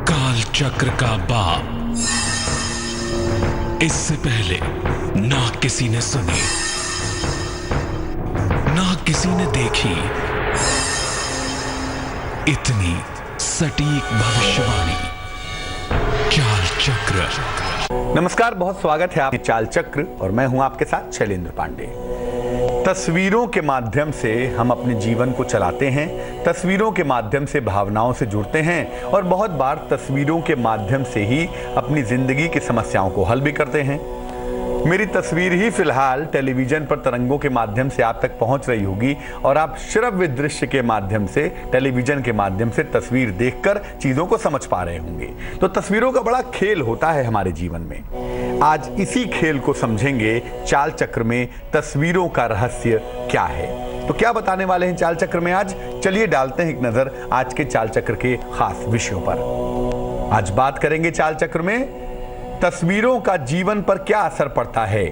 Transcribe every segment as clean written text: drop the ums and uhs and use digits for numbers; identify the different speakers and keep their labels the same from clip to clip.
Speaker 1: काल चक्र का बाप। इससे पहले ना किसी ने सुनी, ना किसी ने देखी इतनी सटीक भविष्यवाणी। चाल चक्र।
Speaker 2: नमस्कार, बहुत स्वागत है आपके चाल चक्र और मैं हूं आपके साथ शैलेंद्र पांडे। तस्वीरों के माध्यम से हम अपने जीवन को चलाते हैं, तस्वीरों के माध्यम से भावनाओं से जुड़ते हैं और बहुत बार तस्वीरों के माध्यम से ही अपनी जिंदगी की समस्याओं को हल भी करते हैं। मेरी तस्वीर ही फिलहाल टेलीविजन पर तरंगों के माध्यम से आप तक पहुंच रही होगी और आप श्रव्य दृश्य के माध्यम से, टेलीविजन के माध्यम से तस्वीर देखकर चीजों को समझ पा रहे होंगे। तो तस्वीरों का बड़ा खेल होता है हमारे जीवन में। आज इसी खेल को समझेंगे चाल चक्र में। तस्वीरों का रहस्य क्या है, तो क्या बताने वाले हैं चाल चक्र में आज? चलिए डालते हैं एक नजर आज के चाल चक्र के खास विषयों पर। आज बात करेंगे चाल चक्र में तस्वीरों का जीवन पर क्या असर पड़ता है।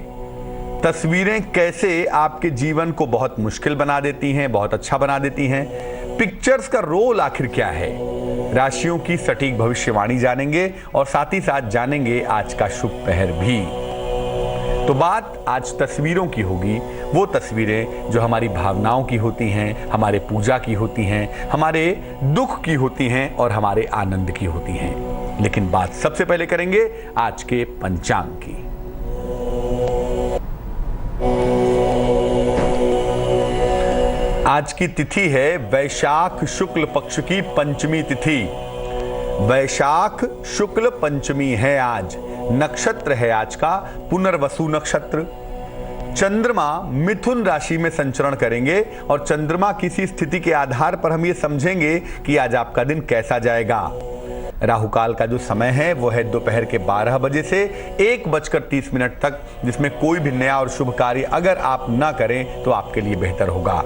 Speaker 2: तस्वीरें कैसे आपके जीवन को बहुत मुश्किल बना देती हैं, बहुत अच्छा बना देती हैं। पिक्चर्स का रोल आखिर क्या है। राशियों की सटीक भविष्यवाणी जानेंगे और साथ ही साथ जानेंगे आज का शुभ पहर भी। तो बात आज तस्वीरों की होगी, वो तस्वीरें जो हमारी भावनाओं की होती हैं, हमारे पूजा की होती हैं, हमारे दुख की होती हैं और हमारे आनंद की होती हैं। लेकिन बात सबसे पहले करेंगे आज के पंचांग की। आज की तिथि है वैशाख शुक्ल पक्ष की पंचमी तिथि। वैशाख शुक्ल पंचमी है आज। नक्षत्र है आज का पुनर्वसु नक्षत्र। चंद्रमा मिथुन राशि में संचरण करेंगे और चंद्रमा किसी स्थिति के आधार पर हम ये समझेंगे कि आज आपका दिन कैसा जाएगा। राहु काल का जो समय है वो है दोपहर के 12 बजे से 1:30 तक, जिसमें कोई भी नया और शुभ कार्य अगर आप ना करें तो आपके लिए बेहतर होगा।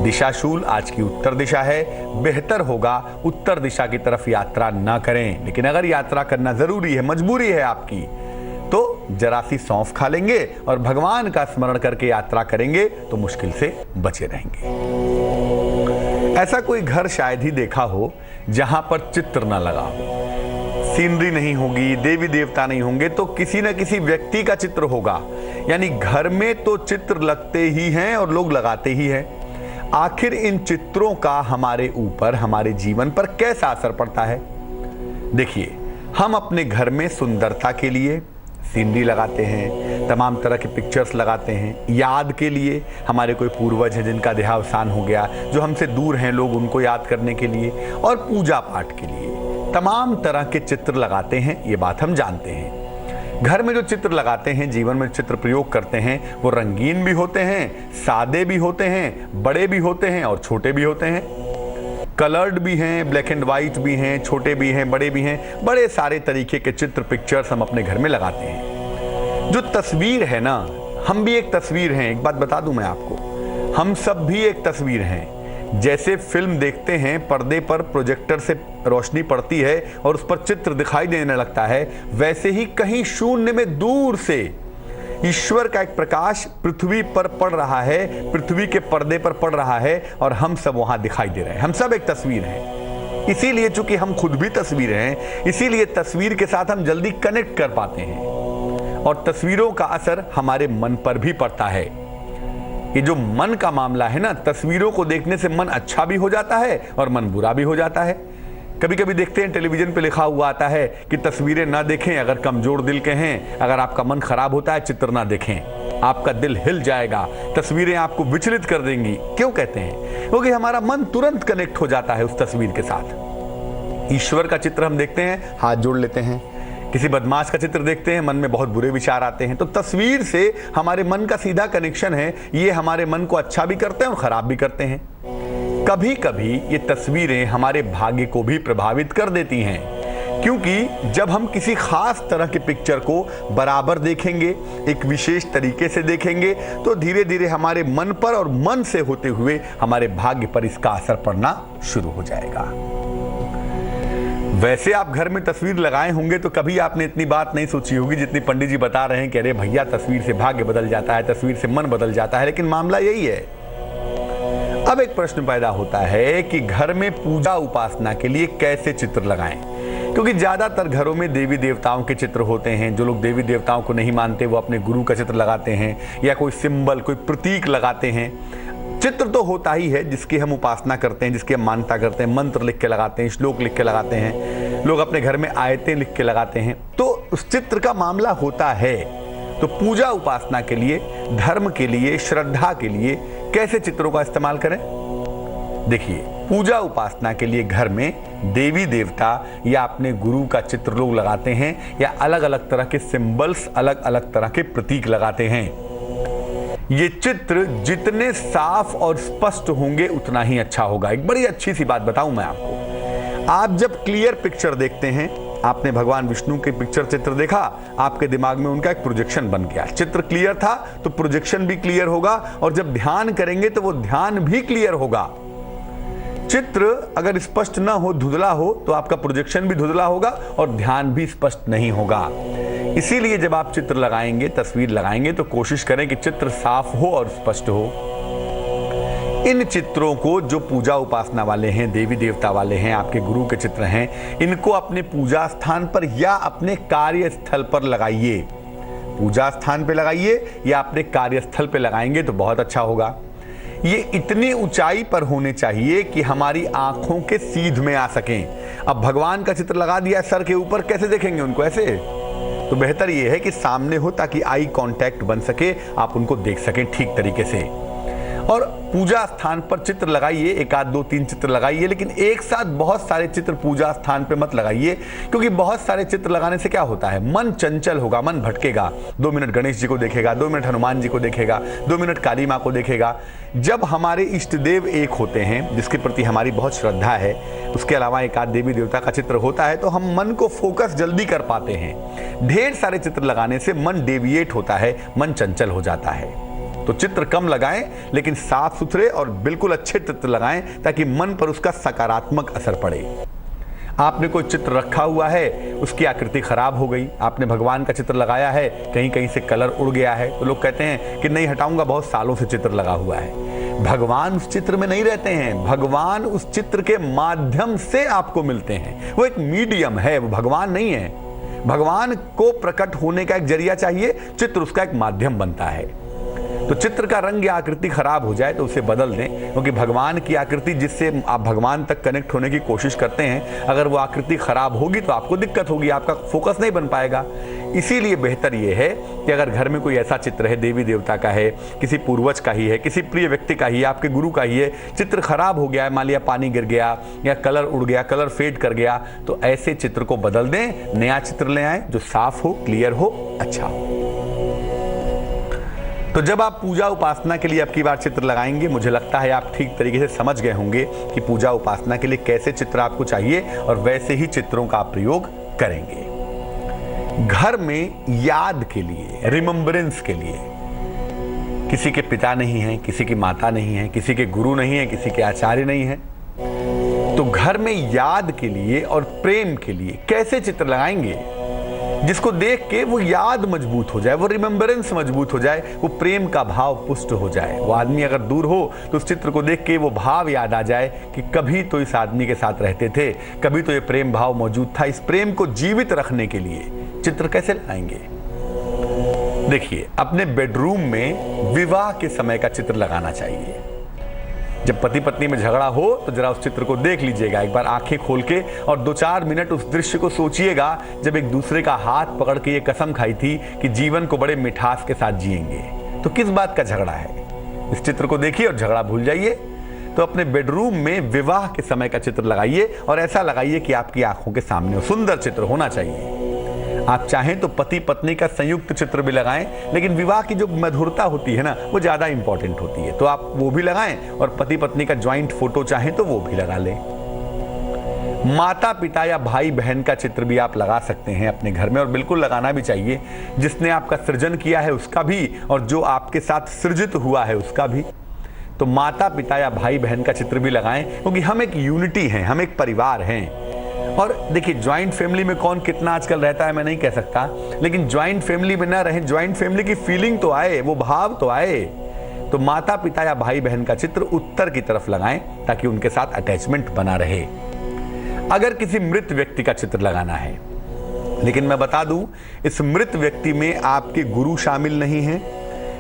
Speaker 2: दिशाशूल आज की उत्तर दिशा है। बेहतर होगा उत्तर दिशा की तरफ यात्रा ना करें, लेकिन अगर यात्रा करना जरूरी है, मजबूरी है आपकी, तो जरा सी सौंफ खा लेंगे और भगवान का स्मरण करके यात्रा करेंगे तो मुश्किल से बचे रहेंगे। ऐसा कोई घर शायद ही देखा हो जहां पर चित्र ना लगा हो, सीनरी नहीं होगी, देवी देवता नहीं होंगे, तो किसी न किसी व्यक्ति का चित्र होगा। यानी घर में तो चित्र लगते ही हैं और लोग लगाते ही हैं। आखिर इन चित्रों का हमारे ऊपर, हमारे जीवन पर कैसा असर पड़ता है? देखिए, हम अपने घर में सुंदरता के लिए सीनरी लगाते हैं, तमाम तरह के पिक्चर्स लगाते हैं। याद के लिए, हमारे कोई पूर्वज हैं जिनका देहावसान हो गया, जो हमसे दूर हैं लोग, उनको याद करने के लिए, और पूजा पाठ के लिए तमाम तरह के चित्र लगाते हैं। ये बात हम जानते हैं। घर में जो चित्र लगाते हैं, जीवन में चित्र प्रयोग करते हैं, वो रंगीन भी होते हैं, सादे भी होते हैं, बड़े भी होते हैं और छोटे भी होते हैं। कलर्ड भी हैं, ब्लैक एंड व्हाइट भी हैं, छोटे भी हैं, बड़े भी हैं। बड़े सारे तरीके के चित्र, पिक्चर्स हम अपने घर में लगाते हैं। जो तस्वीर है ना, हम भी एक तस्वीर हैं। एक बात बता दूं मैं आपको, हम सब भी एक तस्वीर हैं। जैसे फिल्म देखते हैं, पर्दे पर प्रोजेक्टर से रोशनी पड़ती है और उस पर चित्र दिखाई देने लगता है, वैसे ही कहीं शून्य में दूर से ईश्वर का एक प्रकाश पृथ्वी पर पड़ रहा है, पृथ्वी के पर्दे पर पड़ रहा है और हम सब वहां दिखाई दे रहे हैं। हम सब एक तस्वीर हैं। इसीलिए चूंकि हम खुद भी तस्वीर हैं, इसीलिए तस्वीर के साथ हम जल्दी कनेक्ट कर पाते हैं और तस्वीरों का असर हमारे मन पर भी पड़ता है। ये जो मन का मामला है ना, तस्वीरों को देखने से मन अच्छा भी हो जाता है और मन बुरा भी हो जाता है। कभी कभी देखते हैं टेलीविजन पे लिखा हुआ आता है कि तस्वीरें ना देखें अगर कमजोर दिल के हैं, अगर आपका मन खराब होता है चित्र ना देखें, आपका दिल हिल जाएगा, तस्वीरें आपको विचलित कर देंगी। क्यों कहते हैं? क्योंकि हमारा मन तुरंत कनेक्ट हो जाता है उस तस्वीर के साथ। ईश्वर का चित्र हम देखते हैं, हाथ जोड़ लेते हैं। किसी बदमाश का चित्र देखते हैं, मन में बहुत बुरे विचार आते हैं। तो तस्वीर से हमारे मन का सीधा कनेक्शन है। ये हमारे मन को अच्छा भी करते हैं और खराब भी करते हैं। कभी कभी ये तस्वीरें हमारे भाग्य को भी प्रभावित कर देती हैं, क्योंकि जब हम किसी खास तरह के पिक्चर को बराबर देखेंगे, एक विशेष तरीके से देखेंगे, तो धीरे धीरे हमारे मन पर और मन से होते हुए हमारे भाग्य पर इसका असर पड़ना शुरू हो जाएगा। वैसे आप घर में तस्वीर लगाए होंगे तो कभी आपने इतनी बात नहीं सोची होगी जितनी पंडित जी बता रहे हैं कि अरे भैया तस्वीर से भाग्य बदल जाता है, तस्वीर से मन बदल जाता है। लेकिन मामला यही है। अब एक प्रश्न पैदा होता है कि घर में पूजा उपासना के लिए कैसे चित्र लगाएं। क्योंकि ज्यादातर घरों में देवी देवताओं के चित्र होते हैं। जो लोग देवी देवताओं को नहीं मानते वो अपने गुरु का चित्र लगाते हैं या कोई सिंबल, कोई प्रतीक लगाते हैं। चित्र तो होता ही है जिसकी हम उपासना करते हैं, जिसकी हम मान्यता करते हैं, मंत्र लिख के लगाते हैं, श्लोक लिख के लगाते हैं, लोग अपने घर में आयतें लिख के लगाते हैं, तो उस चित्र का मामला होता है। तो पूजा उपासना के लिए, धर्म के लिए, श्रद्धा के लिए कैसे चित्रों का इस्तेमाल करें? देखिए, पूजा उपासना के लिए घर में देवी देवता या अपने गुरु का चित्र लोग लगाते हैं या अलग अलग तरह के सिंबल्स, अलग अलग तरह के प्रतीक लगाते हैं। ये चित्र जितने साफ और स्पष्ट होंगे उतना ही अच्छा होगा। एक बड़ी अच्छी सी बात बताऊं मैं आपको, आप जब क्लियर पिक्चर देखते हैं, आपने भगवान विष्णु के पिक्चर चित्र देखा, आपके दिमाग में उनका एक प्रोजेक्शन बन गया। चित्र क्लियर था तो प्रोजेक्शन भी क्लियर होगा, और जब ध्यान करेंगे तो वो ध्यान भी क्लियर होगा। चित्र अगर स्पष्ट ना हो, धुंधला हो, तो आपका प्रोजेक्शन भी धुंधला होगा और ध्यान भी स्पष्ट नहीं होगा। इसीलिए जब आप चित्र लगाएंगे, तस्वीर लगाएंगे, तो कोशिश करें कि चित्र साफ हो और स्पष्ट हो। इन चित्रों को जो पूजा उपासना वाले हैं, देवी देवता वाले हैं, आपके गुरु के चित्र हैं, इनको अपने पूजा स्थान पर या अपने कार्यस्थल पर लगाइए। पूजा स्थान पे लगाइए या अपने कार्यस्थल पे लगाएंगे तो बहुत अच्छा होगा। ये इतनी ऊंचाई पर होने चाहिए कि हमारी आंखों के सीध में आ सकें। अब भगवान का चित्र लगा दिया सर के ऊपर, कैसे देखेंगे उनको? ऐसे। तो बेहतर ये है कि सामने हो ताकि आई कांटेक्ट बन सके, आप उनको देख सकें ठीक तरीके से। और पूजा स्थान पर चित्र लगाइए, एक आध दो तीन चित्र लगाइए, लेकिन एक साथ बहुत सारे चित्र पूजा स्थान पे मत लगाइए, क्योंकि बहुत सारे चित्र लगाने से क्या होता है, मन चंचल होगा, मन भटकेगा। 2 मिनट गणेश जी को देखेगा, 2 मिनट हनुमान जी को देखेगा, 2 मिनट काली माँ को देखेगा। जब हमारे इष्ट देव एक होते हैं, जिसके प्रति हमारी बहुत श्रद्धा है, उसके अलावा एक आध देवी देवता का चित्र होता है, तो हम मन को फोकस जल्दी कर पाते हैं। ढेर सारे चित्र लगाने से मन डेविएट होता है, मन चंचल हो जाता है। तो चित्र कम लगाएं, लेकिन साफ सुथरे और बिल्कुल अच्छे चित्र लगाएं, ताकि मन पर उसका सकारात्मक असर पड़े। आपने कोई चित्र रखा हुआ है, उसकी आकृति खराब हो गई, आपने भगवान का चित्र लगाया है, कहीं कहीं से कलर उड़ गया है, तो लोग कहते हैं कि नहीं हटाऊंगा, बहुत सालों से चित्र लगा हुआ है। भगवान उस चित्र में नहीं रहते हैं, भगवान उस चित्र के माध्यम से आपको मिलते हैं। वो एक मीडियम है, वो भगवान नहीं है। भगवान को प्रकट होने का एक जरिया चाहिए, चित्र उसका एक माध्यम बनता है। तो चित्र का रंग या आकृति खराब हो जाए तो उसे बदल दें, क्योंकि भगवान की आकृति जिससे आप भगवान तक कनेक्ट होने की कोशिश करते हैं, अगर वो आकृति खराब होगी तो आपको दिक्कत होगी, आपका फोकस नहीं बन पाएगा। इसीलिए बेहतर ये है कि अगर घर में कोई ऐसा चित्र है, देवी देवता का है, किसी पूर्वज का ही है, किसी प्रिय व्यक्ति का ही है, आपके गुरु का ही है, चित्र खराब हो गया है, मान लिया पानी गिर गया या कलर उड़ गया, कलर फेड कर गया, तो ऐसे चित्र को बदल दें, नया चित्र ले आए जो साफ हो, क्लियर हो, अच्छा हो। तो जब आप पूजा उपासना के लिए अब की बार चित्र लगाएंगे, मुझे लगता है आप ठीक तरीके से समझ गए होंगे कि पूजा उपासना के लिए कैसे चित्र आपको चाहिए, और वैसे ही चित्रों का आप प्रयोग करेंगे। घर में याद के लिए, रिमेम्बरेंस के लिए, किसी के पिता नहीं है, किसी की माता नहीं है, किसी के गुरु नहीं है, किसी के आचार्य नहीं है, तो घर में याद के लिए और प्रेम के लिए कैसे चित्र लगाएंगे जिसको देख के वो याद मजबूत हो जाए, वो रिमेम्बरेंस मजबूत हो जाए, वो प्रेम का भाव पुष्ट हो जाए। वो आदमी अगर दूर हो तो उस चित्र को देख के वो भाव याद आ जाए कि कभी तो इस आदमी के साथ रहते थे, कभी तो ये प्रेम भाव मौजूद था। इस प्रेम को जीवित रखने के लिए चित्र कैसे लगाएंगे? देखिए, अपने बेडरूम में विवाह के समय का चित्र लगाना चाहिए। जब पति पत्नी में झगड़ा हो तो जरा उस चित्र को देख लीजिएगा एक बार आंखें खोल के, और 2-4 मिनट उस दृश्य को सोचिएगा जब एक दूसरे का हाथ पकड़ के ये कसम खाई थी कि जीवन को बड़े मिठास के साथ जिएंगे। तो किस बात का झगड़ा है? इस चित्र को देखिए और झगड़ा भूल जाइए। तो अपने बेडरूम में विवाह के समय का चित्र लगाइए, और ऐसा लगाइए कि आपकी आंखों के सामने हो। सुंदर चित्र होना चाहिए। आप चाहें तो पति पत्नी का संयुक्त चित्र भी लगाएं, लेकिन विवाह की जो मधुरता होती है ना, वो ज्यादा इंपॉर्टेंट होती है, तो आप वो भी लगाएं, और पति पत्नी का ज्वाइंट फोटो चाहें तो वो भी लगा लें। माता पिता या भाई बहन का चित्र भी आप लगा सकते हैं अपने घर में, और बिल्कुल लगाना भी चाहिए। जिसने आपका सृजन किया है उसका भी, और जो आपके साथ सृजित हुआ है उसका भी। तो माता पिता या भाई बहन का चित्र भी लगाएं, क्योंकि हम एक यूनिटी हैं, हम एक परिवार हैं। और देखिए, ज्वाइंट फैमिली में कौन कितना आजकल रहता है मैं नहीं कह सकता, लेकिन ज्वाइंट फैमिली में ना रहे, ज्वाइंट फैमिली की फीलिंग तो आए, वो भाव तो आए। तो माता पिता या भाई बहन का चित्र उत्तर की तरफ लगाएं, ताकि उनके साथ अटैचमेंट बना रहे। अगर किसी मृत व्यक्ति का चित्र लगाना है, लेकिन मैं बता दूं, इस मृत व्यक्ति में आपके गुरु शामिल नहीं है,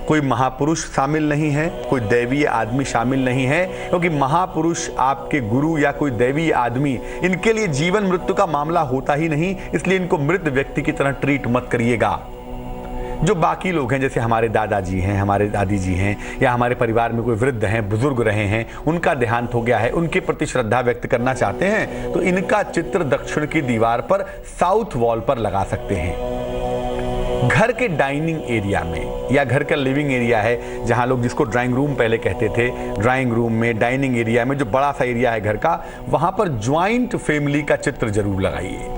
Speaker 2: कोई महापुरुष शामिल नहीं है, कोई दैवीय आदमी शामिल नहीं है, क्योंकि महापुरुष, आपके गुरु या कोई दैवीय आदमी, इनके लिए जीवन मृत्यु का मामला होता ही नहीं, इसलिए इनको मृत व्यक्ति की तरह ट्रीट मत करिएगा। जो बाकी लोग हैं, जैसे हमारे दादाजी हैं, हमारे दादी जी हैं, या हमारे परिवार में कोई वृद्ध हैं, बुजुर्ग रहे हैं, उनका देहांत हो गया है, उनके प्रति श्रद्धा व्यक्त करना चाहते हैं, तो इनका चित्र दक्षिण की दीवार पर साउथ वॉल पर लगा सकते हैं। घर के डाइनिंग एरिया में, या घर का लिविंग एरिया है, जहां लोग जिसको ड्राइंग रूम पहले कहते थे, ड्राइंग रूम में, डाइनिंग एरिया में, जो बड़ा सा एरिया है घर का, वहां पर ज्वाइंट फैमिली का चित्र जरूर लगाइए।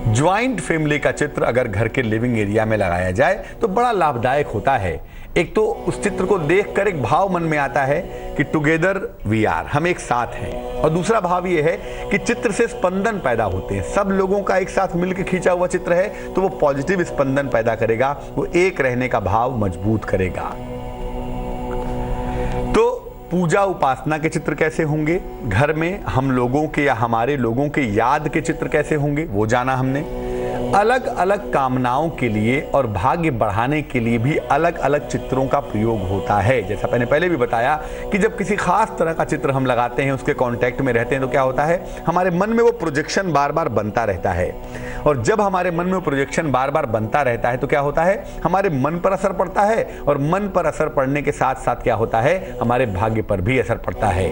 Speaker 2: ज्वाइंट फैमिली का चित्र अगर घर के लिविंग एरिया में लगाया जाए तो बड़ा लाभदायक होता है। एक तो उस चित्र को देखकर एक भाव मन में आता है कि टुगेदर वी आर, हम एक साथ हैं, और दूसरा भाव ये है कि चित्र से स्पंदन पैदा होते हैं। सब लोगों का एक साथ मिलकर खींचा हुआ चित्र है तो वो पॉजिटिव स्पंदन पैदा करेगा, वो एक रहने का भाव मजबूत करेगा। तो पूजा उपासना के चित्र कैसे होंगे, घर में हम लोगों के या हमारे लोगों के याद के चित्र कैसे होंगे, वो जाना हमने। अलग अलग कामनाओं के लिए और भाग्य बढ़ाने के लिए भी अलग अलग चित्रों का प्रयोग होता है। जैसा मैंने पहले भी बताया कि जब किसी खास तरह का चित्र हम लगाते हैं, उसके कांटेक्ट में रहते हैं, तो क्या होता है, हमारे मन में वो प्रोजेक्शन बार बार बनता रहता है। और जब हमारे मन में वो प्रोजेक्शन बार बार बनता रहता है तो क्या होता है, हमारे मन पर असर पड़ता है, और मन पर असर पड़ने के साथ साथ क्या होता है, हमारे भाग्य पर भी असर पड़ता है।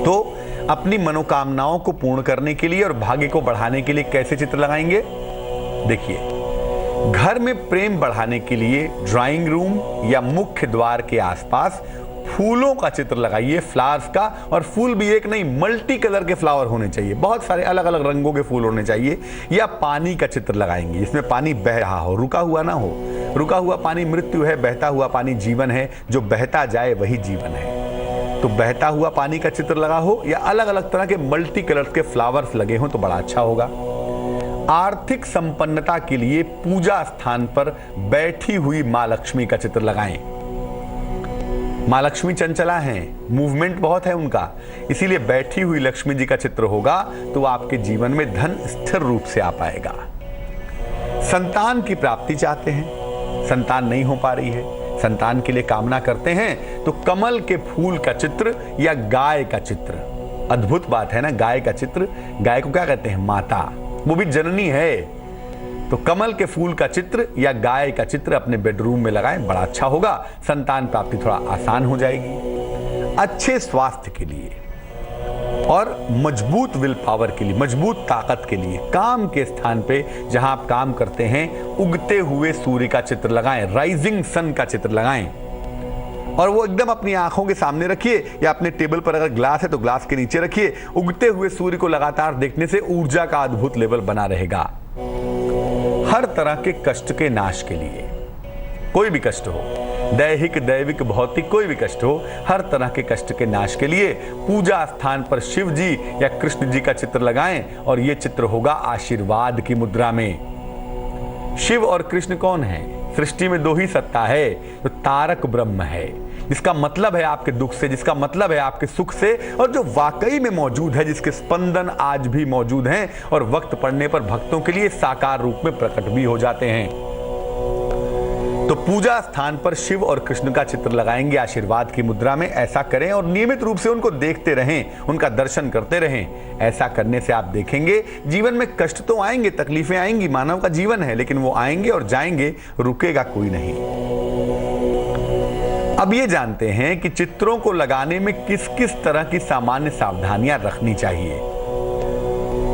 Speaker 2: तो अपनी मनोकामनाओं को पूर्ण करने के लिए और भाग्य को बढ़ाने के लिए कैसे चित्र लगाएंगे, देखिए। घर में प्रेम बढ़ाने के लिए ड्राइंग रूम या मुख्य द्वार के आसपास फूलों का चित्र लगाइए, फ्लावर्स का। और फूल भी एक नहीं, मल्टी कलर के फ्लावर होने चाहिए, बहुत सारे अलग अलग रंगों के फूल होने चाहिए। या पानी का चित्र लगाएंगे जिसमें पानी बह रहा हो, रुका हुआ ना हो। रुका हुआ पानी मृत्यु है, बहता हुआ पानी जीवन है, जो बहता जाए वही जीवन है। तो बहता हुआ पानी का चित्र लगा हो या अलग अलग तरह के मल्टी कलर्स के फ्लावर्स लगे हों तो बड़ा अच्छा होगा। आर्थिक संपन्नता के लिए पूजा स्थान पर बैठी हुई मां लक्ष्मी का चित्र लगाएं। मां लक्ष्मी चंचला हैं, मूवमेंट बहुत है उनका, इसीलिए बैठी हुई लक्ष्मी जी का चित्र होगा तो आपके जीवन में धन स्थिर रूप से आ पाएगा। संतान की प्राप्ति चाहते हैं, संतान नहीं हो पा रही है, संतान के लिए कामना करते हैं, तो कमल के फूल का चित्र या गाय का चित्र, अद्भुत बात है ना, गाय का चित्र। गाय को क्या कहते हैं, माता, वो भी जननी है। तो कमल के फूल का चित्र या गाय का चित्र अपने बेडरूम में लगाएं, बड़ा अच्छा होगा, संतान प्राप्ति थोड़ा आसान हो जाएगी। अच्छे स्वास्थ्य के लिए और मजबूत विल पावर के लिए, मजबूत ताकत के लिए, काम के स्थान पे जहां आप काम करते हैं, उगते हुए सूर्य का चित्र लगाएं, राइजिंग सन का चित्र लगाएं, और वो एकदम अपनी आंखों के सामने रखिए, या अपने टेबल पर अगर ग्लास है तो ग्लास के नीचे रखिए। उगते हुए सूर्य को लगातार देखने से ऊर्जा का अद्भुत लेवल बना रहेगा। हर तरह के कष्ट के नाश के लिए, कोई भी कष्ट हो, दैहिक, दैविक, भौतिक, कोई भी कष्ट हो, हर तरह के कष्ट के नाश के लिए पूजा स्थान पर शिव जी या कृष्ण जी का चित्र लगाएं, और यह चित्र होगा आशीर्वाद की मुद्रा में। शिव और कृष्ण कौन है, सृष्टि में दो ही सत्ता है, तो तारक ब्रह्म है, जिसका मतलब है आपके दुख से, जिसका मतलब है आपके सुख से, और जो वाकई में मौजूद है, जिसके स्पंदन आज भी मौजूद हैं और वक्त पड़ने पर भक्तों के लिए साकार रूप में प्रकट भी हो जाते हैं। तो पूजा स्थान पर शिव और कृष्ण का चित्र लगाएंगे आशीर्वाद की मुद्रा में। ऐसा करें और नियमित रूप से उनको देखते रहें, उनका दर्शन करते रहें। ऐसा करने से आप देखेंगे जीवन में कष्ट तो आएंगे, तकलीफें आएंगी, मानव का जीवन है, लेकिन वो आएंगे और जाएंगे, रुकेगा कोई नहीं। अब ये जानते हैं कि चित्रों को लगाने में किस किस तरह की सामान्य सावधानियां रखनी चाहिए।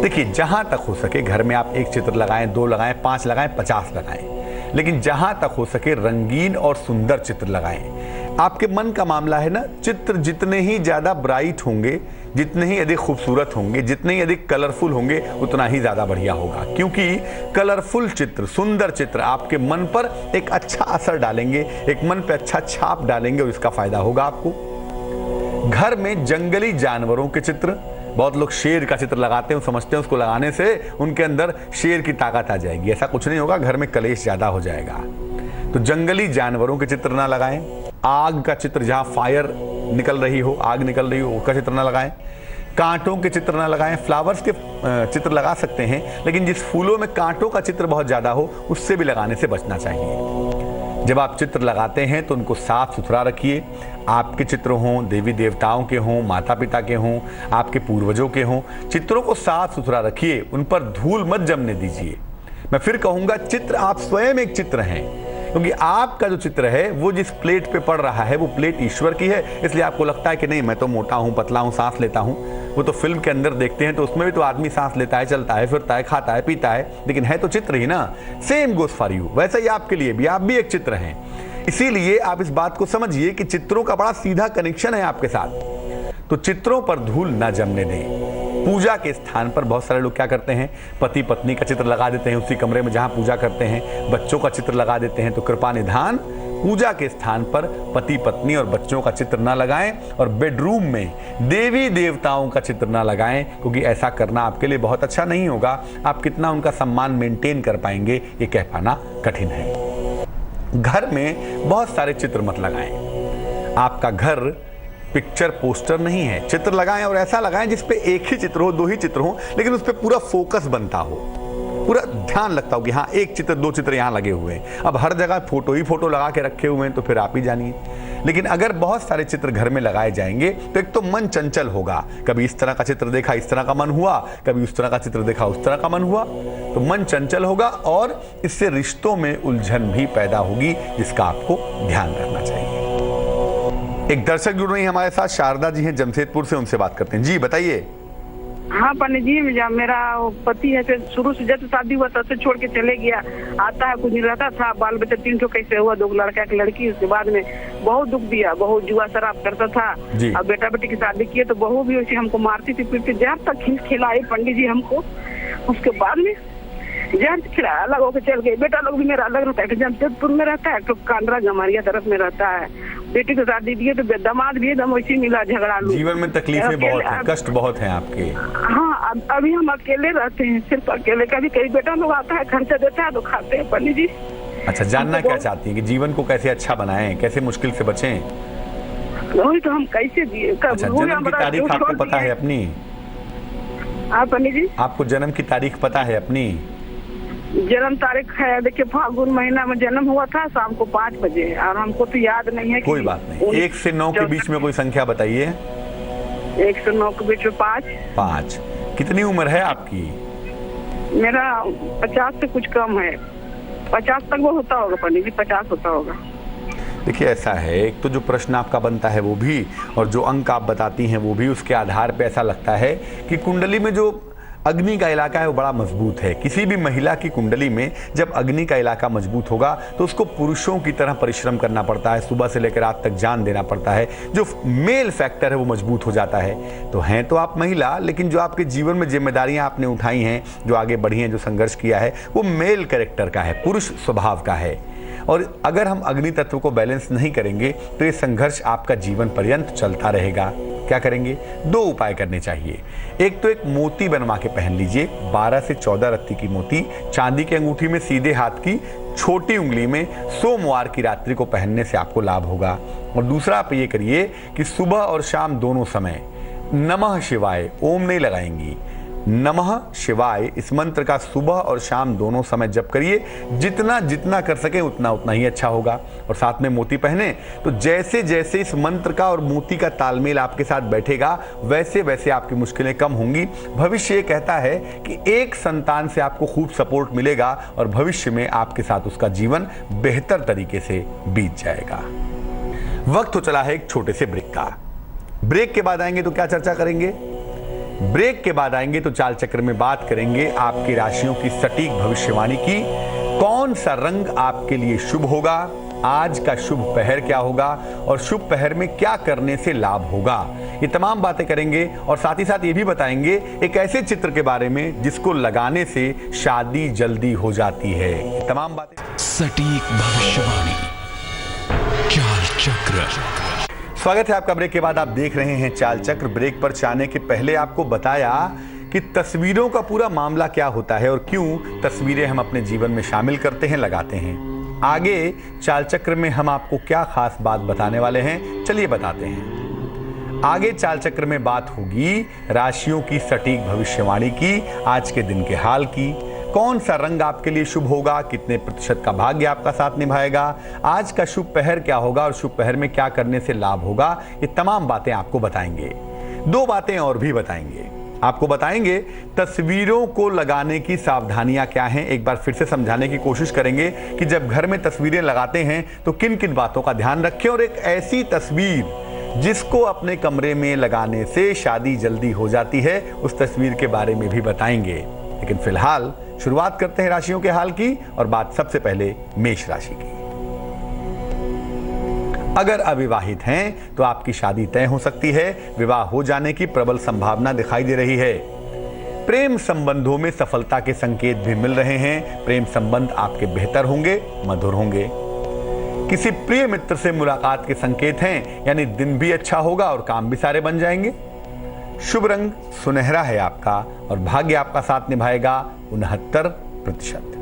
Speaker 2: देखिए, जहां तक हो सके घर में आप एक चित्र लगाएं, 2 लगाएं, 5 लगाएं, 50 लगाएं, लेकिन जहां तक हो सके रंगीन और सुंदर चित्र लगाएं। आपके मन का मामला है ना, चित्र जितने ही ज्यादा ब्राइट होंगे, जितने ही अधिक खूबसूरत होंगे, जितने ही अधिक कलरफुल होंगे, उतना ही ज्यादा बढ़िया होगा। क्योंकि कलरफुल चित्र, सुंदर चित्र आपके मन पर एक अच्छा असर डालेंगे, एक मन पे अच्छा छाप डालेंगे, और इसका फायदा होगा आपको। घर में जंगली जानवरों के चित्र, बहुत लोग शेर का चित्र लगाते हैं, समझते हैं उसको लगाने से उनके अंदर शेर की ताकत आ जाएगी। ऐसा कुछ नहीं होगा, घर में कलेश ज्यादा हो जाएगा। तो जंगली जानवरों के चित्र ना लगाएं। आग का चित्र, जहां फायर निकल रही हो, आग निकल रही हो, उसका चित्र ना लगाएं। कांटों के चित्र ना लगाएं। फ्लावर्स के चित्र लगा सकते हैं, लेकिन जिस फूलों में कांटों का चित्र बहुत ज़्यादा हो उससे भी लगाने से बचना चाहिए। जब आप चित्र लगाते हैं तो उनको साफ सुथरा रखिए। आपके चित्र हों, देवी देवताओं के हों, माता पिता के हों, आपके पूर्वजों के हों, चित्रों को साफ सुथरा रखिए, उन पर धूल मत जमने दीजिए। मैं फिर कहूँगा, चित्र आप स्वयं एक चित्र हैं, क्योंकि आपका जो चित्र है वो जिस प्लेट पे पड़ रहा है वो प्लेट ईश्वर की है। इसलिए आपको लगता है कि नहीं, मैं तो मोटा हूँ, पतला हूँ, सांस लेता हूँ। वो तो फिल्म के अंदर देखते हैं तो उसमें भी तो आदमी सांस लेता है, चलता है, फिरता है, खाता है, पीता है, लेकिन है तो चित्र ही ना। Same goes for you. वैसा ही आपके लिए भी, आप भी एक चित्र हैं। इसीलिए आप इस बात को समझिए कि चित्रों का बड़ा सीधा कनेक्शन है आपके साथ। तो चित्रों पर धूल ना जमने दें। पूजा के स्थान पर बहुत सारे लोग क्या करते हैं, पति पत्नी का चित्र लगा देते हैं उसी कमरे में जहां पूजा करते हैं, बच्चों का चित्र लगा देते हैं। तो कृपा निधान, पूजा के स्थान पर पति पत्नी और बच्चों का चित्र ना लगाएं, और बेडरूम में देवी देवताओं का चित्र ना लगाएं, क्योंकि ऐसा करना आपके लिए बहुत अच्छा नहीं होगा। आप कितना उनका सम्मान मेंटेन कर पाएंगे ये कह पाना कठिन है। घर में बहुत सारे चित्र मत लगाएं। आपका घर पिक्चर पोस्टर नहीं है। चित्र लगाएं और ऐसा लगाएं जिस पे एक ही चित्र हो, दो ही चित्र हो, लेकिन उस पे पूरा फोकस बनता हो, पूरा ध्यान लगता हो कि हाँ एक चित्र, दो चित्र यहाँ लगे हुए हैं। अब हर जगह फोटो ही फोटो लगा के रखे हुए हैं तो फिर आप ही जानिए। लेकिन अगर बहुत सारे चित्र घर में लगाए जाएंगे तो एक तो मन चंचल होगा। कभी इस तरह का चित्र देखा, इस तरह का मन हुआ, कभी उस तरह का चित्र देखा, उस तरह का मन हुआ, तो मन चंचल होगा और इससे रिश्तों में उलझन भी पैदा होगी, जिसका आपको ध्यान रखना चाहिए। एक दर्शक जुड़ रही हैं हमारे साथ, शारदा जी हैं जमशेदपुर से, उनसे बात करते हैं। जी बताइए।
Speaker 3: हाँ पंडित जी, मेरा पति है, शुरू से जब शादी हुआ तब से छोड़ के चले गया। आता है कुछ नहीं रहता था, बाल बच्चा 3 ठो कैसे हुआ, 2 लड़का एक लड़की। उसके बाद में बहुत दुख दिया, बहुत जुआ शराब करता था। अब बेटा बेटी की शादी किए तो बहू भी वैसे हमको मारती थी, पीटती, जब तक खिलाए पंडित जी हमको। उसके बाद में जब खिलाया अलग होकर चल गए। बेटा लोग भी मेरा अलग रहता है, जमशेदपुर में रहता है, तो कांद्रा गमारिया तरफ में रहता है। बेटी को शादी दिए तो दामाद भी एकदम वैसे मिला, झगड़ा।
Speaker 2: जीवन में तकलीफें बहुत हैं, कष्ट बहुत हैं आपके।
Speaker 3: हाँ, अभी हम अकेले रहते हैं, सिर्फ अकेले। कभी कभी बेटा लोग आता है, खर्चा देता है तो खाते हैं पंडित जी।
Speaker 2: अच्छा, जानना क्या चाहती हैं कि जीवन को कैसे अच्छा बनाएं, कैसे मुश्किल से बचें?
Speaker 3: वही तो हम कैसे दिए।
Speaker 2: अच्छा, जन्म की तारीख आपको पता है अपनी?
Speaker 3: हाँ पंडित जी।
Speaker 2: आपको जन्म की तारीख पता है अपनी?
Speaker 3: जन्म तारीख है, देखिए फागुन महीना में जन्म हुआ था, शाम को 5 बजे, और हमको तो याद नहीं है।
Speaker 2: कोई बात नहीं, 1 से 9 के बीच में कोई संख्या बताइए।
Speaker 3: 1 से 9 के बीच में 5।
Speaker 2: कितनी उम्र है आपकी?
Speaker 3: मेरा 50 से कुछ कम है। 50 तक वो होता होगा पंडित जी, 50 होता होगा।
Speaker 2: देखिए ऐसा है, एक तो जो प्रश्न आपका बनता है वो भी, और जो अंक आप बताती हैं वो भी, उसके आधार पे ऐसा लगता है कि कुंडली में जो अग्नि का इलाका है वो बड़ा मजबूत है। किसी भी महिला की कुंडली में जब अग्नि का इलाका मजबूत होगा तो उसको पुरुषों की तरह परिश्रम करना पड़ता है, सुबह से लेकर रात तक जान देना पड़ता है। जो मेल फैक्टर है वो मजबूत हो जाता है। तो हैं तो आप महिला, लेकिन जो आपके जीवन में जिम्मेदारियां आपने उठाई हैं, जो आगे बढ़ी हैं, जो संघर्ष किया है, वो मेल कैरेक्टर का है, पुरुष स्वभाव का है। और अगर हम अग्नि तत्व को बैलेंस नहीं करेंगे तो ये संघर्ष आपका जीवन पर्यंत चलता रहेगा। क्या करेंगे? 2 उपाय करने चाहिए। एक तो एक मोती बनवा के पहन लीजिए, 12 से 14 रत्ती की मोती, चांदी की अंगूठी में सीधे हाथ की छोटी उंगली में, सोमवार की रात्रि को पहनने से आपको लाभ होगा। और दूसरा आप ये करिए कि सुबह और शाम दोनों समय नमः शिवाय, ओम नहीं लगाएंगी, नमः शिवाय इस मंत्र का सुबह और शाम दोनों समय जप करिए। जितना जितना कर सके उतना उतना ही अच्छा होगा। और साथ में मोती पहने तो जैसे जैसे इस मंत्र का और मोती का तालमेल आपके साथ बैठेगा वैसे वैसे आपकी मुश्किलें कम होंगी। भविष्य ये कहता है कि एक संतान से आपको खूब सपोर्ट मिलेगा और भविष्य में आपके साथ उसका जीवन बेहतर तरीके से बीत जाएगा। वक्त हो चला है एक छोटे से ब्रेक का। ब्रेक के बाद आएंगे तो क्या चर्चा करेंगे? ब्रेक के बाद आएंगे तो चाल चक्र में बात करेंगे आपकी राशियों की सटीक भविष्यवाणी की। कौन सा रंग आपके लिए शुभ होगा, आज का शुभ पहर क्या होगा और शुभ पहर में क्या करने से लाभ होगा, ये तमाम बातें करेंगे। और साथ ही साथ ये भी बताएंगे एक ऐसे चित्र के बारे में जिसको लगाने से शादी जल्दी हो जाती है। ये तमाम बातें
Speaker 1: सटीक भविष्यवाणी, चाल चक्र।
Speaker 2: स्वागत है आपका ब्रेक के बाद। आप देख रहे हैं चाल चक्र। ब्रेक पर जाने के पहले आपको बताया कि तस्वीरों का पूरा मामला क्या होता है और क्यों तस्वीरें हम अपने जीवन में शामिल करते हैं, लगाते हैं। आगे चाल चक्र में हम आपको क्या खास बात बताने वाले हैं, चलिए बताते हैं। आगे चाल चक्र में बात होगी राशियों की सटीक भविष्यवाणी की, आज के दिन के हाल की, कौन सा रंग आपके लिए शुभ होगा, कितने प्रतिशत का भाग्य आपका साथ निभाएगा, आज का शुभ पहर क्या होगा और शुभ पहर में क्या करने से लाभ होगा, ये तमाम बातें आपको बताएंगे। दो बातें और भी बताएंगे, आपको बताएंगे तस्वीरों को लगाने की सावधानियां क्या हैं। एक बार फिर से समझाने की कोशिश करेंगे कि जब घर में तस्वीरें लगाते हैं तो किन किन बातों का ध्यान रखें, और एक ऐसी तस्वीर जिसको अपने कमरे में लगाने से शादी जल्दी हो जाती है, उस तस्वीर के बारे में भी बताएंगे। लेकिन फिलहाल शुरुआत करते हैं राशियों के हाल की, और बात सबसे पहले मेष राशि की। अगर अविवाहित हैं तो आपकी शादी तय हो सकती है, विवाह हो जाने की प्रबल संभावना दिखाई दे रही है। प्रेम संबंधों में सफलता के संकेत भी मिल रहे हैं, प्रेम संबंध आपके बेहतर होंगे, मधुर होंगे। किसी प्रिय मित्र से मुलाकात के संकेत हैं, यानी दिन भी अच्छा होगा और काम भी सारे बन जाएंगे। शुभ रंग सुनहरा है आपका, और भाग्य आपका साथ निभाएगा 69%।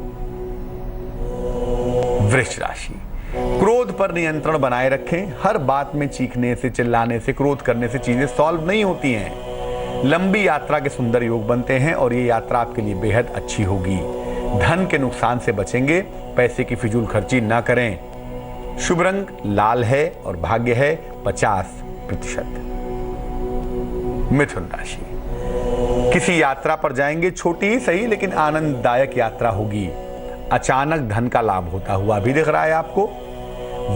Speaker 2: वृष राशि, क्रोध पर नियंत्रण बनाए रखें। हर बात में चीखने से, चिल्लाने से, क्रोध करने से चीजें सॉल्व नहीं होती हैं। लंबी यात्रा के सुंदर योग बनते हैं और ये यात्रा आपके लिए बेहद अच्छी होगी। धन के नुकसान से बचेंगे, पैसे की फिजूल खर्ची ना करें। शुभ रंग लाल है और भाग्य है 50%। मिथुन राशि, किसी यात्रा पर जाएंगे, छोटी ही सही लेकिन आनंददायक यात्रा होगी। अचानक धन का लाभ होता हुआ भी दिख रहा है आपको।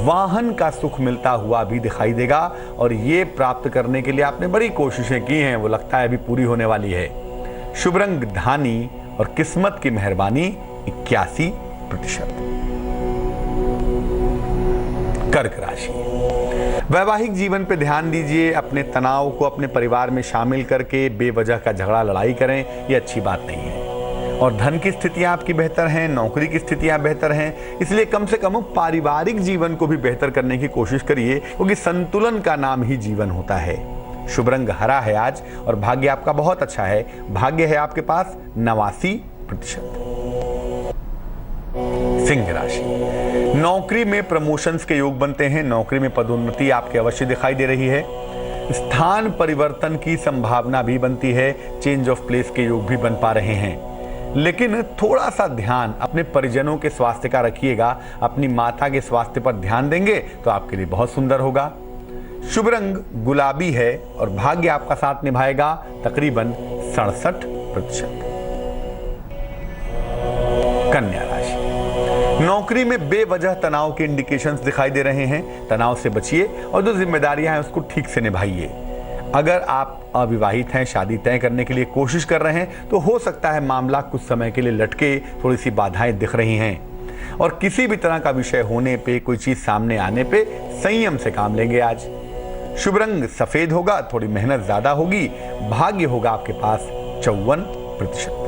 Speaker 2: वाहन का सुख मिलता हुआ भी दिखाई देगा, और ये प्राप्त करने के लिए आपने बड़ी कोशिशें की हैं, वो लगता है अभी पूरी होने वाली है। शुभ रंग धानी और किस्मत की मेहरबानी 81%। कर्क राशि, वैवाहिक जीवन पे ध्यान दीजिए। अपने तनाव को अपने परिवार में शामिल करके बेवजह का झगड़ा लड़ाई करें, ये अच्छी बात नहीं है। और धन की स्थितियां आपकी बेहतर हैं, नौकरी की स्थितियां बेहतर हैं, इसलिए कम से कम पारिवारिक जीवन को भी बेहतर करने की कोशिश करिए, क्योंकि संतुलन का नाम ही जीवन होता है। शुभ रंग हरा है आज, और भाग्य आपका बहुत अच्छा है। भाग्य है आपके पास 89%। सिंह राशि, नौकरी में प्रमोशंस के योग बनते हैं, नौकरी में पदोन्नति आपके अवश्य दिखाई दे रही है। स्थान परिवर्तन की संभावना भी बनती है, चेंज ऑफ प्लेस के योग भी बन पा रहे हैं। लेकिन थोड़ा सा ध्यान अपने परिजनों के स्वास्थ्य का रखिएगा। अपनी माता के स्वास्थ्य पर ध्यान देंगे तो आपके लिए बहुत सुंदर होगा। शुभ रंग गुलाबी है और भाग्य आपका साथ निभाएगा तकरीबन 67%। कन्या राशि, नौकरी में बेवजह तनाव के इंडिकेशंस दिखाई दे रहे हैं। तनाव से बचिए और जो जिम्मेदारियां हैं उसको ठीक से निभाइए। अगर आप अविवाहित हैं, शादी तय करने के लिए कोशिश कर रहे हैं, तो हो सकता है मामला कुछ समय के लिए लटके, थोड़ी सी बाधाएं दिख रही हैं। और किसी भी तरह का विषय होने पे, कोई चीज सामने आने पे संयम से काम लेंगे आज। शुभ रंग सफेद होगा, थोड़ी मेहनत ज्यादा होगी। भाग्य होगा आपके पास 54%।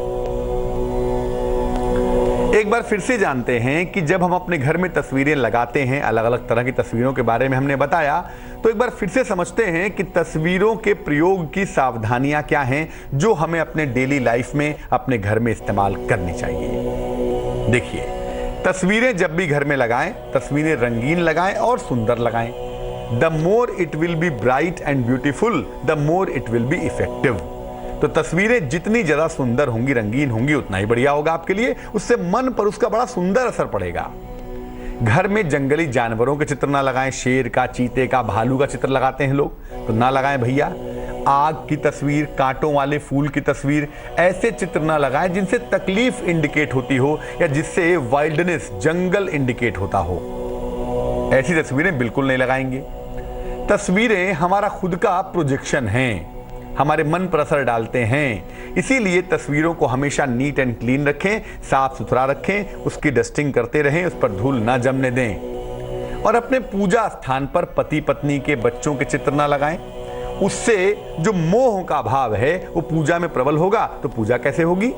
Speaker 2: एक बार फिर से जानते हैं कि जब हम अपने घर में तस्वीरें लगाते हैं, अलग अलग तरह की तस्वीरों के बारे में हमने बताया, तो एक बार फिर से समझते हैं कि तस्वीरों के प्रयोग की सावधानियां क्या हैं जो हमें अपने डेली लाइफ में, अपने घर में इस्तेमाल करनी चाहिए। देखिए, तस्वीरें जब भी घर में लगाएं, तस्वीरें रंगीन लगाएं और सुंदर लगाएं। The more it will be bright and beautiful, the more it will be effective. तो तस्वीरें जितनी ज्यादा सुंदर होंगी, रंगीन होंगी, उतना ही बढ़िया होगा आपके लिए। उससे मन पर उसका बड़ा सुंदर असर पड़ेगा। घर में जंगली जानवरों के चित्र ना लगाएं, शेर का, चीते का, भालू का चित्र लगाते हैं लोग, तो ना लगाएं भैया। आग की तस्वीर, कांटों वाले फूल की तस्वीर, ऐसे चित्र ना लगाएं जिनसे तकलीफ इंडिकेट होती हो या जिससे वाइल्डनेस, जंगल इंडिकेट होता हो। ऐसी तस्वीरें बिल्कुल नहीं लगाएंगे। तस्वीरें हमारा खुद का प्रोजेक्शन हैं, हमारे मन पर असर डालते हैं। इसीलिए तस्वीरों को हमेशा नीट एंड क्लीन रखें, साफ सुथरा रखें, उसकी डस्टिंग करते रहें, उस पर धूल ना जमने दें। और अपने पूजा स्थान पर पति पत्नी के, बच्चों के चित्र ना लगाएं। उससे जो मोह का भाव है वो पूजा में प्रबल होगा, तो पूजा कैसे होगी।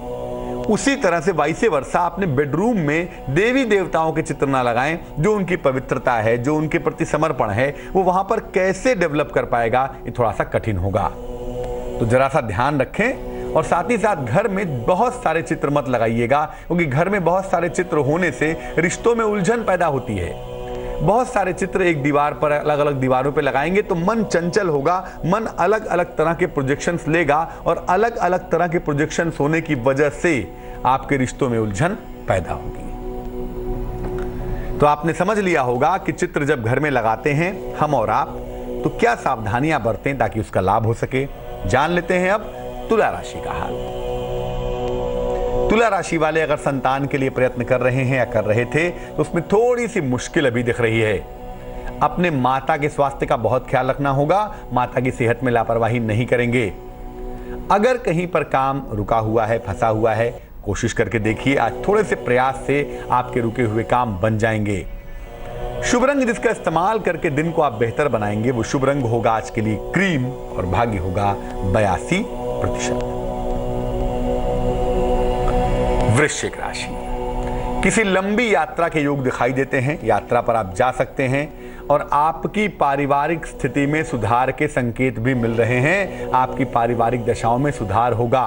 Speaker 2: उसी तरह से वाइसे वर्षा अपने बेडरूम में देवी देवताओं के चित्र ना लगाएं। जो उनकी पवित्रता है, जो उनके प्रति समर्पण है, वो वहां पर कैसे डेवलप कर पाएगा, ये थोड़ा सा कठिन होगा। तो जरा सा ध्यान रखें। और साथ ही साथ घर में बहुत सारे चित्र मत लगाइएगा, क्योंकि घर में बहुत सारे चित्र होने से रिश्तों में उलझन पैदा होती है। बहुत सारे चित्र एक दीवार पर अलग अलग दीवारों पर लगाएंगे तो मन चंचल होगा, मन अलग अलग तरह के प्रोजेक्शंस लेगा और अलग अलग तरह के प्रोजेक्शंस होने की वजह से आपके रिश्तों में उलझन पैदा होगी। तो आपने समझ लिया होगा कि चित्र जब घर में लगाते हैं हम और आप, तो क्या सावधानियां बरतें ताकि उसका लाभ हो सके। जान लेते हैं अब तुला राशि का हाल। तुला राशि वाले अगर संतान के लिए प्रयत्न कर रहे हैं या कर रहे थे तो उसमें थोड़ी सी मुश्किल अभी दिख रही है। अपने माता के स्वास्थ्य का बहुत ख्याल रखना होगा, माता की सेहत में लापरवाही नहीं करेंगे। अगर कहीं पर काम रुका हुआ है, फंसा हुआ है, कोशिश करके देखिए, आज थोड़े से प्रयास से आपके रुके हुए काम बन जाएंगे। शुभ रंग जिसका इस्तेमाल करके दिन को आप बेहतर बनाएंगे वो शुभ रंग होगा आज के लिए क्रीम और भाग्य होगा 82%। वृश्चिक राशि, किसी लंबी यात्रा के योग दिखाई देते हैं। यात्रा पर आप जा सकते हैं और आपकी पारिवारिक स्थिति में सुधार के संकेत भी मिल रहे हैं। आपकी पारिवारिक दशाओं में सुधार होगा।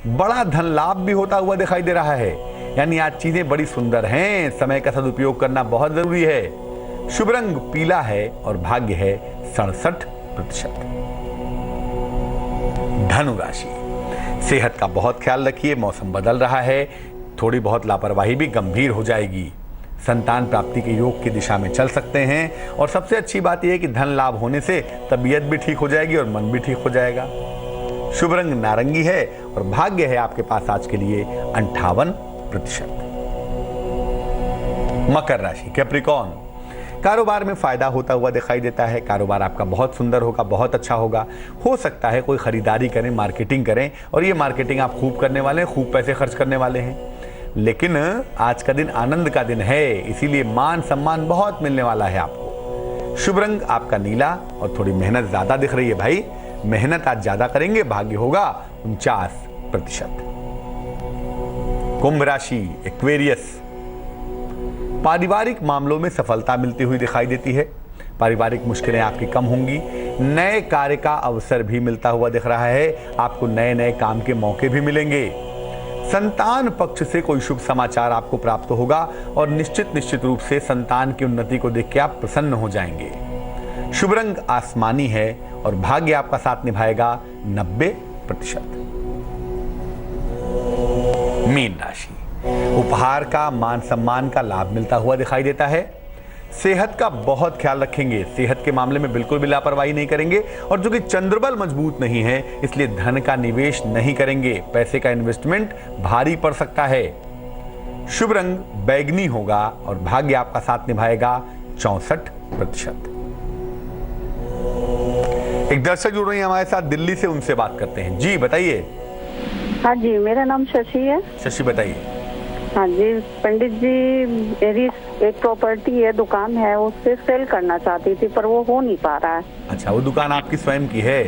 Speaker 2: बड़ा धन लाभ भी होता हुआ दिखाई दे रहा है, यानी आज चीजें बड़ी सुंदर हैं। समय का सदुपयोग करना बहुत जरूरी है। शुभ रंग पीला है और भाग्य है 67%। धनु राशि, सेहत का बहुत ख्याल रखिए, मौसम बदल रहा है, थोड़ी बहुत लापरवाही भी गंभीर हो जाएगी। संतान प्राप्ति के योग की दिशा में चल सकते हैं और सबसे अच्छी बात यह है कि धन लाभ होने से तबीयत भी ठीक हो जाएगी और मन भी ठीक हो जाएगा। शुभ रंग नारंगी है और भाग्य है आपके पास आज के लिए 58%। मकर राशि, कैप्रिकॉर्न, कारोबार में फायदा होता हुआ दिखाई देता है। कारोबार आपका बहुत सुंदर होगा, बहुत अच्छा होगा। हो सकता है कोई खरीदारी करें, मार्केटिंग करें, और ये मार्केटिंग आप खूब करने वाले हैं, खूब पैसे खर्च करने वाले हैं। लेकिन आज का दिन आनंद का दिन है, इसीलिए मान सम्मान बहुत मिलने वाला है आपको। शुभ रंग आपका नीला और थोड़ी मेहनत ज्यादा दिख रही है भाई, मेहनत आज ज्यादा करेंगे, भाग्य होगा 49%। कुंभ राशि, एक्वेरियस, पारिवारिक मामलों में सफलता मिलती हुई दिखाई देती है। पारिवारिक मुश्किलें आपकी कम होंगी। नए कार्य का अवसर भी मिलता हुआ दिख रहा है। आपको नए नए काम के मौके भी मिलेंगे। संतान पक्ष से कोई शुभ समाचार आपको प्राप्त होगा और निश्चित रूप से संतान की उन्नति को देख के आप प्रसन्न हो जाएंगे। शुभ रंग आसमानी है और भाग्य आपका साथ निभाएगा 90%। मीन राशि, उपहार का, मान सम्मान का लाभ मिलता हुआ दिखाई देता है। सेहत का बहुत ख्याल रखेंगे, सेहत के मामले में बिल्कुल भी लापरवाही नहीं करेंगे। और जो कि चंद्रबल मजबूत नहीं है इसलिए धन का निवेश नहीं करेंगे, पैसे का इन्वेस्टमेंट भारी पड़ सकता है। शुभ रंग बैगनी होगा और भाग्य आपका साथ निभाएगा 64%। एक दर्शक जुड़ रही है हमारे साथ दिल्ली से, उनसे बात करते हैं। जी बताइए।
Speaker 4: हाँ जी, मेरा नाम शशि है।
Speaker 2: शशि बताइए।
Speaker 4: हाँ जी पंडित जी, मेरी एक प्रॉपर्टी है, दुकान है, उससे सेल करना चाहती थी पर वो हो नहीं पा रहा है।
Speaker 2: अच्छा, वो दुकान आपकी स्वयं की है?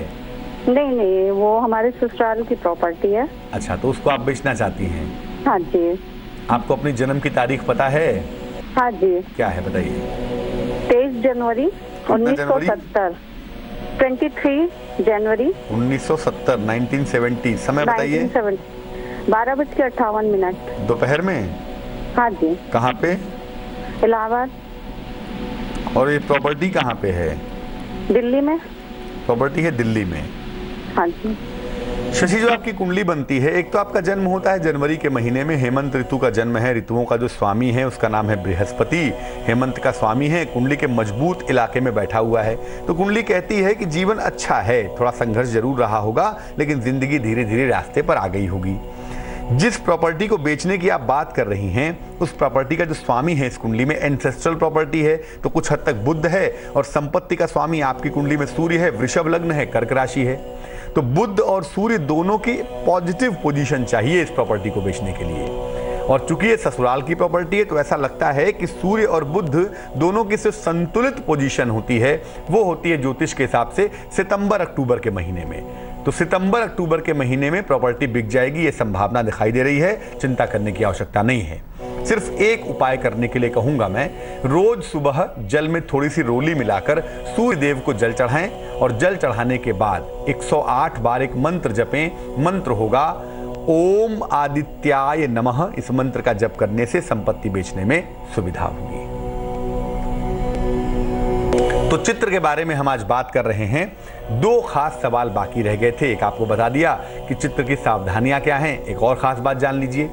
Speaker 4: नहीं, वो हमारे ससुराल की प्रॉपर्टी है।
Speaker 2: अच्छा, तो उसको आप बेचना चाहती हैं?
Speaker 4: हाँ जी।
Speaker 2: आपको अपनी जन्म की तारीख पता है?
Speaker 4: हाँ जी।
Speaker 2: क्या है बताइए।
Speaker 4: 23 जनवरी 1970। 23 जनवरी
Speaker 2: 1970, 1970। समय बताइए।
Speaker 4: 12:58।
Speaker 2: दोपहर में?
Speaker 4: हाँ जी।
Speaker 2: कहाँ पे?
Speaker 4: इलाहाबाद।
Speaker 2: और ये प्रॉपर्टी कहाँ पे है?
Speaker 4: दिल्ली में।
Speaker 2: प्रॉपर्टी है दिल्ली में।
Speaker 4: हाँ जी।
Speaker 2: शशि, जो आपकी कुंडली बनती है, एक तो आपका जन्म होता है जनवरी के महीने में, हेमंत ऋतु का जन्म है। ऋतुओं का जो स्वामी है उसका नाम है बृहस्पति, हेमंत का स्वामी है, कुंडली के मजबूत इलाके में बैठा हुआ है। तो कुंडली कहती है कि जीवन अच्छा है, थोड़ा संघर्ष जरूर रहा होगा लेकिन जिंदगी धीरे धीरे रास्ते पर आ गई होगी। जिस प्रॉपर्टी को बेचने की आप बात कर रही हैं उस प्रॉपर्टी का जो स्वामी है इस कुंडली में एंसेस्ट्रल प्रॉपर्टी है, तो कुछ हद तक बुध है। और संपत्ति का स्वामी आपकी कुंडली में सूर्य है, वृषभ लग्न है, कर्क राशि है। तो बुध और सूर्य दोनों की पॉजिटिव पोजीशन चाहिए इस प्रॉपर्टी को बेचने के लिए। और चूंकि ये ससुराल की प्रॉपर्टी है तो ऐसा लगता है कि सूर्य और बुध दोनों की जो संतुलित पोजीशन होती है वो होती है ज्योतिष के हिसाब से सितंबर अक्टूबर के महीने में। तो सितंबर अक्टूबर के महीने में प्रॉपर्टी बिक जाएगी, ये संभावना दिखाई दे रही है। चिंता करने की आवश्यकता नहीं है। सिर्फ एक उपाय करने के लिए कहूंगा मैं, रोज सुबह जल में थोड़ी सी रोली मिलाकर सूर्य देव को जल चढ़ाएं और जल चढ़ाने के बाद 108 बार एक मंत्र जपें। मंत्र होगा ओम आदित्याय नमः। इस मंत्र का जप करने से संपत्ति बेचने में सुविधा होगी। तो चित्र के बारे में हम आज बात कर रहे हैं। दो खास सवाल बाकी रह गए थे। एक आपको बता दिया कि चित्र की सावधानियां क्या हैं। एक और खास बात जान लीजिए,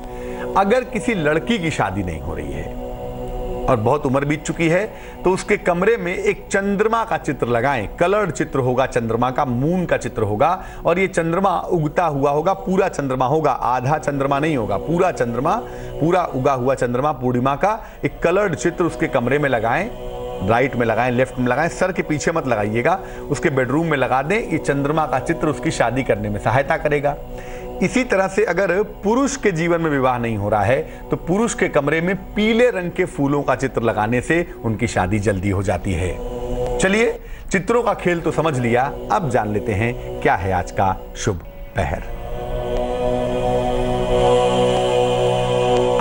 Speaker 2: अगर किसी लड़की की शादी नहीं हो रही है और बहुत उम्र बीत चुकी है तो उसके कमरे में एक चंद्रमा का चित्र लगाएं। कलर्ड चित्र होगा, चंद्रमा का, मून का चित्र होगा और ये चंद्रमा उगता हुआ होगा, पूरा चंद्रमा होगा, आधा चंद्रमा नहीं होगा, पूरा चंद्रमा, पूरा उगा हुआ चंद्रमा, पूर्णिमा का एक कलर्ड चित्र उसके कमरे में लगाएं। राइट में लगाएं, लेफ्ट में लगाएं, सर के पीछे मत लगाइएगा, उसके बेडरूम में लगा दें। ये चंद्रमा का चित्र उसकी शादी करने में सहायता करेगा। इसी तरह से अगर पुरुष के जीवन में विवाह नहीं हो रहा है तो पुरुष के कमरे में पीले रंग के फूलों का चित्र लगाने से उनकी शादी जल्दी हो जाती है। चलिए, चित्रों का खेल तो समझ लिया, अब जान लेते हैं क्या है आज का शुभ पहर।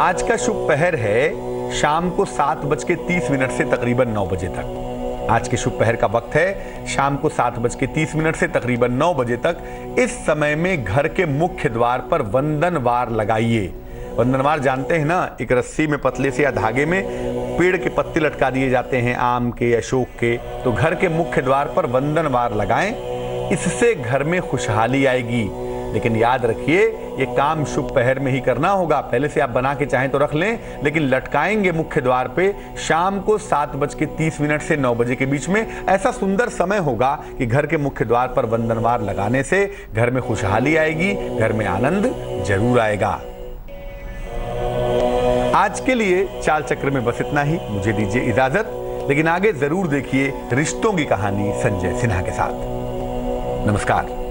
Speaker 2: आज का शुभ पहर है शाम को 7:30 से तकरीबन 9 बजे तक। आज के शुभ पहर का वक्त है शाम को 7:30 से तकरीबन 9 बजे तक। इस समय में घर के मुख्य द्वार पर वंदनवार लगाइए। वंदनवार जानते हैं ना, एक रस्सी में पतले से या धागे में पेड़ के पत्ते लटका दिए जाते हैं, आम के, अशोक के। तो घर के मुख्य द्वार पर वंदनवार लगाएं, इससे घर में खुशहाली आएगी। लेकिन याद रखिए, ये काम शुभ पहर में ही करना होगा। पहले से आप बना के चाहें तो रख लें, लेकिन लटकाएंगे मुख्य द्वार पे शाम को 7:30 से 9 बजे के बीच में। ऐसा सुंदर समय होगा कि घर के मुख्य द्वार पर वंदनवार लगाने से घर में खुशहाली आएगी, घर में आनंद जरूर आएगा। आज के लिए चाल चक्र में बस इतना ही। मुझे दीजिए इजाजत, लेकिन आगे जरूर देखिए रिश्तों की कहानी संजय सिन्हा के साथ। नमस्कार।